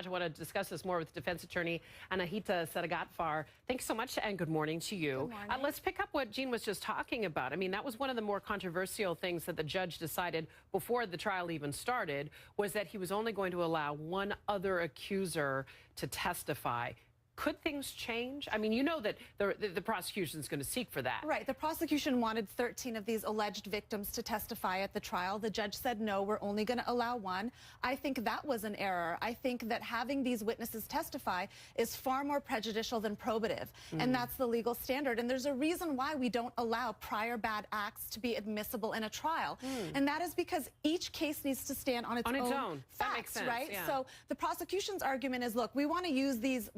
I want to discuss this more with defense attorney Anahita Sedaghatfar. Thanks so much, and good morning to you. Good morning. Let's pick up what Jean was just talking about. I mean, that was one of the more controversial things that the judge decided before the trial even started, was that he was only going to allow one other accuser to testify. Could things change? I mean, you know that the prosecution is going to seek for that. Right. The prosecution wanted 13 of these alleged victims to testify at the trial. The judge said, no, we're only going to allow one. I think that was an error. I think that having these witnesses testify is far more prejudicial than probative. And that's the legal standard. And there's a reason why we don't allow prior bad acts to be admissible in a trial. And that is because each case needs to stand on its own facts, that makes sense, right? yeah. So the prosecution's argument is, look, we want to use these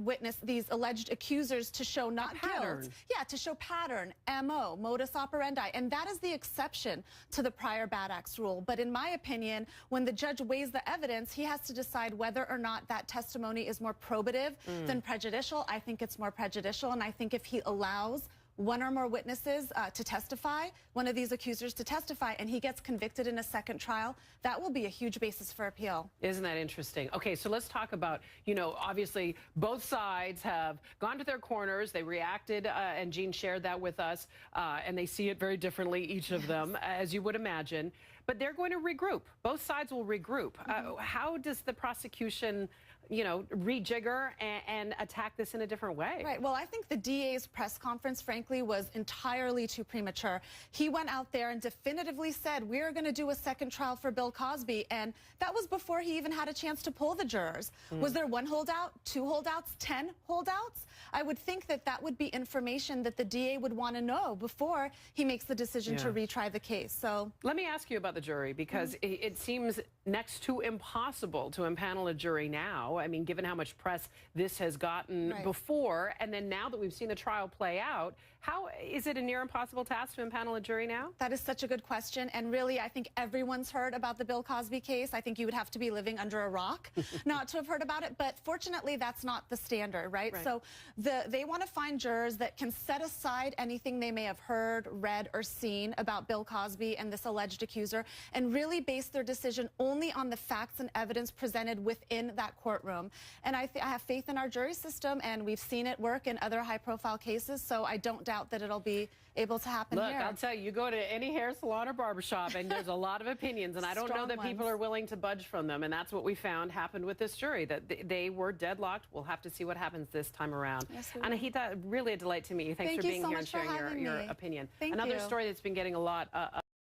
alleged accusers to show not guilt. Yeah, to show pattern, MO, modus operandi. And that is the exception to the prior bad acts rule. But in my opinion, when the judge weighs the evidence, he has to decide whether or not that testimony is more probative than prejudicial. I think it's more prejudicial. And I think if he allows one or more witnesses to testify, one of these accusers to testify, and he gets convicted in a second trial, that will be a huge basis for appeal. Isn't that interesting? Okay, so let's talk about, you know, obviously both sides have gone to their corners. They reacted, and Jean shared that with us, and they see it very differently, each of them, as you would imagine. But they're going to regroup. Both sides will regroup. How does the prosecution, you know, rejigger and attack this in a different way? Right. Well, I think the DA's press conference, frankly, was entirely too premature. He went out there and definitively said, we're going to do a second trial for Bill Cosby. And that was before he even had a chance to poll the jurors. Was there one holdout, two holdouts, 10 holdouts? I would think that that would be information that the DA would want to know before he makes the decision to retry the case. So let me ask you about the jury, because it seems next to impossible to impanel a jury now. I mean, given how much press this has gotten before, and then now that we've seen the trial play out, how is it a near impossible task to impanel a jury now? That is such a good question. And really, I think everyone's heard about the Bill Cosby case. I think you would have to be living under a rock not to have heard about it. But fortunately, that's not the standard, right? So they want to find jurors that can set aside anything they may have heard, read, or seen about Bill Cosby and this alleged accuser, and really base their decision only on the facts and evidence presented within that courtroom. And I have faith in our jury system, and we've seen it work in other high-profile cases, so I don't doubt that it'll be able to happen here. Look, I'll tell you, you go to any hair salon or barbershop, and there's a lot of opinions, and I don't know that people are willing to budge from them, and that's what we found happened with this jury, that they were deadlocked. We'll have to see what happens this time around. Yes, Anahita, really a delight to meet you. Thanks for being here and sharing your opinion. Thank Another you. story that's been getting a lot